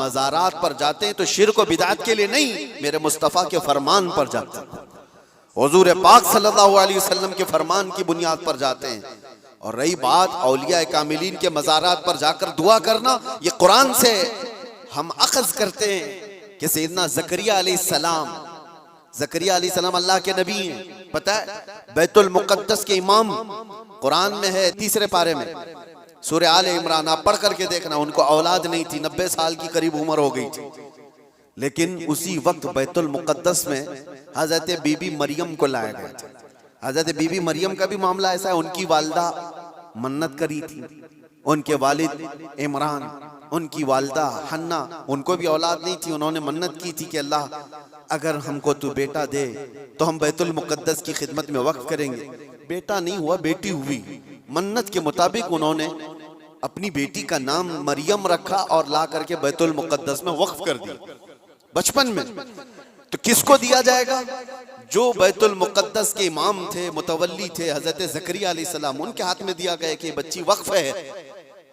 मज़ारात पर जाते हैं तो शिर्क व बिदअत के लिए नहीं, मेरे मुस्तफ़ा के फरमान पर जाते हैं, हुजूर पाक सल्लल्लाहु अलैहि वसल्लम के फरमान की बुनियाद पर जाते हैं। और रही बात औलिया कामिलीन के मज़ारात पर जाकर दुआ करना, ये कुरान से हम अखज़ करते हैं कि सैयदना ज़करिया अलैहिस्सलाम, ज़करिया अलैहिस्सलाम अल्लाह के नबी हैं। पता है बैतुल मुक़द्दस के इमाम कुरान में है 3 पारे में, सूरह आले इमरान, आप पढ़ करके देखना। उनको औलाद नहीं थी, 90 साल की करीब उम्र हो गई थी, लेकिन उसी वक्त बैतुल मुक़द्दस में हज़रत बीबी मरियम को लाया गया था। हज़रत बीबी मरियम का भी मामला ऐसा है, उनकी वालिदा मन्नत करी थी, उनके वालिद इमरान, उनकी वालिदा हन्ना, उनको भी औलाद नहीं थी। उन्होंने मन्नत की थी कि अल्लाह अगर हमको तू बेटा दे तो हम बैतुल मुक़द्दस की खिदमत में वक्फ करेंगे। बेटा नहीं हुआ, बेटी हुई। मन्नत के मुताबिक उन्होंने अपनी बेटी का नाम मरियम रखा और ला करके बैतुल मुक़द्दस में वक्फ कर दिया बचपन में। तो किसको दिया जाएगा? जो बैतुल मुक़द्दस के इमाम थे, मुतवल्ली थे, हज़रत ज़करिया अलैहिस्सलाम, उनके हाथ में दिया गया कि बच्ची वक्फ है।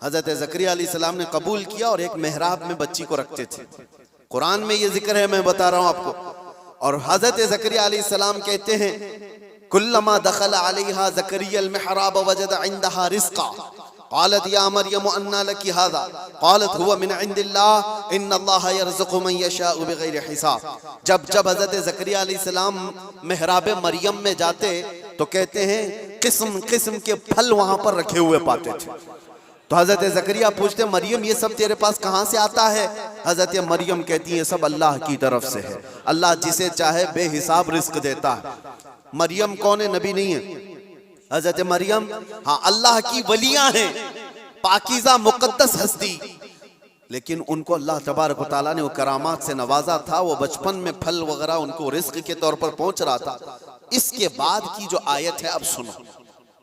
हज़रत ज़करिया अलैहिस्सलाम ने कबूल किया और एक मेहराब में बच्ची को रखते थे। कुरान में ये जिक्र है, मैं बता रहा हूँ आपको। और हज़रत ज़करिया अलैहिस्सलाम कहते हैं, कुल्लमा दखल अलैहा ज़करिया अल-मिहराब वजद इंदहा रिज़्क़ा क़ालत या मरियम अन्ना लकी हाज़ा क़ालत हुवा मिन इंदिल्लाह इन्नल्लाह यरज़ुक़ु मन यशाअ बिग़ैरि हिसाब। जब जब हज़रत ज़करिया अलैहिस्सलाम मेहराब मरियम में जाते तो कहते हैं किस्म किस्म के फल वहाँ पर रखे हुए पाते थे। तो हज़रत ज़करिया पूछते मरियम ये सब तेरे पास कहाँ से आता है? हज़रत मरियम कहती है सब अल्लाह की तरफ से है, अल्लाह जिसे चाहे बेहिसाब रिज़्क़ देता है। मरियम कौन है? नबी नहीं है। हज़रत मरियम हाँ अल्लाह की वलियां हैं, पाकीज़ा मुक़द्दस हस्ती, लेकिन उनको अल्लाह तबारक व तआला ने वो करामात से नवाजा था। वो बचपन में फल वगैरह उनको रिज़्क़ के तौर पर पहुंच रहा था। इसके बाद की जो आयत है अब सुनो,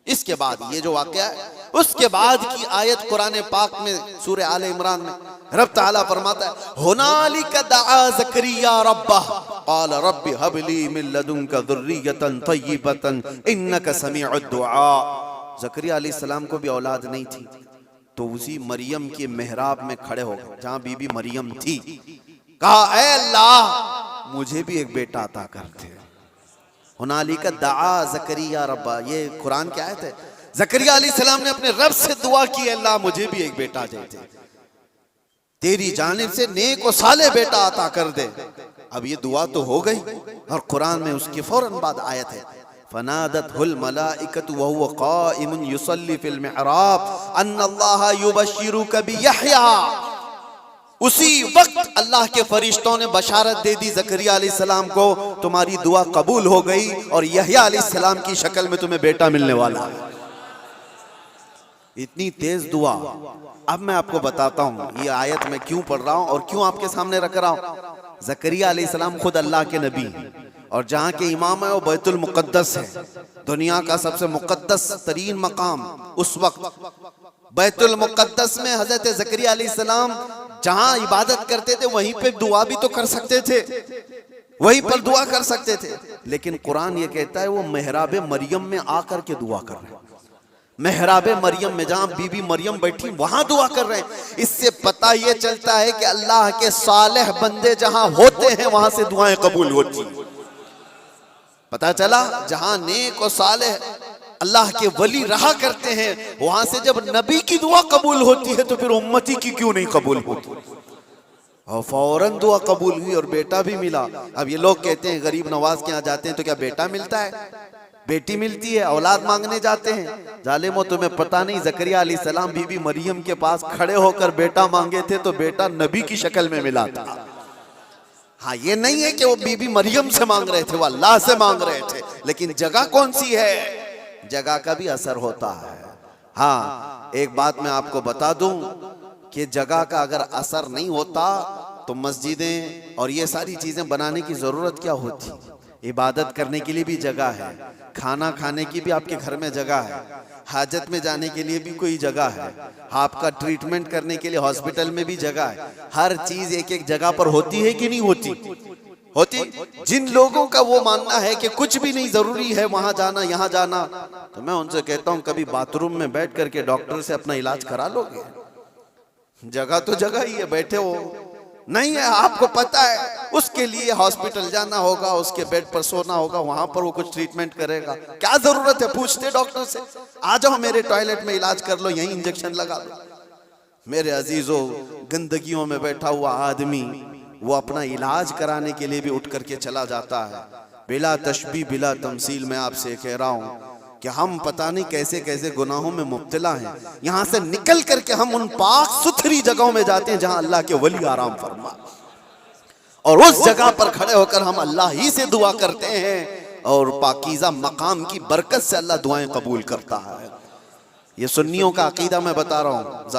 इसके बाद ये जो वाक़या है उसके बाद की आयत कुरान पाक में सूरह आले इमरान में रब ताला फरमाता है हुनालिका दआ ज़करिया रब्बह क़ाल रब्बि हबली मिन लदुनका ज़ुर्रियतन तय्यिबतन इन्नका समीउद दुआ। ज़करिया अलैहिस्सलाम को भी औलाद नहीं थी, तो उसी मरियम के मेहराब में खड़े हो गए जहाँ बीबी मरियम थी, कहा ऐ अल्लाह मुझे भी एक बेटा अता कर दे। हुनालिका दआ ज़करिया रब्बा, ये कुरान की आयत है। ज़करिया अलैहिस्सलाम ने अपने रब से दुआ की, अल्लाह मुझे भी एक बेटा दे दे, तेरी जानिब से नेक और साले बेटा अता कर दे। अब ये दुआ तो हो गई और कुरान में उसके फौरन बाद आयत है फनादतहुल मलाइकतु व हुवा क़ाइमुन युसल्ली फिल मिहराब अन्नल्लाह युबश्शिरुका बियहया। उसी वक्त अल्लाह के फरिश्तों ने बशारत दे दी ज़करिया अलैहिस्सलाम को, तुम्हारी दुआ कबूल हो गई और यहया अलैहिस्सलाम की शक्ल में तुम्हें बेटा मिलने वाला है। इतनी तेज दुआ। अब मैं आपको बताता हूँ ये आयत मैं क्यों पढ़ रहा हूँ और क्यों आपके सामने रख रहा हूँ। ज़करिया अलैहिस्सलाम खुद अल्लाह के नबी और जहाँ के इमाम है वो बैतुल मुक़द्दस है, दुनिया का सबसे मुक़द्दस तरीन मकाम। उस वक्त बैतुल मुक़द्दस में हज़रत ज़करिया अलैहिस्सलाम जहाँ इबादत करते थे वहीं पे दुआ भी तो कर सकते थे, वहीं पर दुआ कर सकते थे, लेकिन कुरान ये कहता है वो मेहराब मरियम में आकर के दुआ कर रहे हैं। मेहराब मरियम में जहाँ बीबी मरियम बैठी वहां दुआ कर रहे हैं। इससे पता ये चलता है कि अल्लाह के सालेह बंदे जहां होते हैं वहां से दुआएं कबूल होती। पता चला जहां नेक और सालेह अल्लाह के वली रहा करते हैं वहां से जब नबी की दुआ कबूल होती है तो फिर उम्मती की क्यों नहीं कबूल होती। और फौरन दुआ कबूल हुई और बेटा भी मिला। अब ये लोग कहते हैं गरीब नवाज के यहाँ जाते हैं तो क्या बेटा मिलता है? बेटी मिलती है, औलाद मांगने जाते हैं। जालिमो तुम्हें पता नहीं ज़करिया अलैहिस्सलाम बीबी मरियम के पास खड़े होकर बेटा मांगे थे तो बेटा नबी की शक्ल में मिला था। हाँ ये नहीं है कि वो बीबी मरियम से मांग रहे थे, वो अल्लाह से मांग रहे थे, लेकिन जगह कौन सी है? जगह का भी असर होता है। हाँ एक बात मैं आपको बता दूं कि जगह का अगर असर नहीं होता तो मस्जिदें और ये सारी चीजें बनाने की जरूरत क्या होती। इबादत करने के लिए भी जगह है, खाना खाने की भी आपके घर में जगह है, हाजत में जाने के लिए भी कोई जगह है, आपका ट्रीटमेंट करने के लिए हॉस्पिटल में भी जगह है। हर चीज एक एक जगह पर होती है कि नहीं होती? होती। जिन लोगों का वो मानना है कि कुछ भी नहीं जरूरी है वहां जाना यहाँ जाना, तो मैं उनसे कहता हूँ कभी बाथरूम में बैठ करके डॉक्टर से अपना इलाज करा लोगे? जगह तो जगह ही है, बैठे हो नहीं है, आपको पता है उसके लिए हॉस्पिटल जाना होगा, उसके बेड पर सोना होगा, वहां पर वो कुछ ट्रीटमेंट करेगा। क्या जरूरत है, पूछते डॉक्टर से, आ जाओ मेरे टॉयलेट में इलाज कर लो, यहीं इंजेक्शन लगा दो। मेरे अजीजों, गंदगियों में बैठा हुआ आदमी वो अपना इलाज कराने के लिए भी उठ करके चला जाता है। बिला तशबी बिला तमसील मैं आपसे कह रहा हूं कि हम पता नहीं कैसे कैसे गुनाहों में मुब्तला हैं। यहां से निकल करके हम उन पाक सुथरी जगहों में जाते हैं जहां अल्लाह के वली आराम फरमा, और उस जगह पर खड़े होकर हम अल्लाह ही से दुआ करते हैं, और पाकीज़ा मकाम की बरकत से अल्लाह दुआएं कबूल करता है। ये सुन्नियों का अकीदा मैं बता रहा हूं।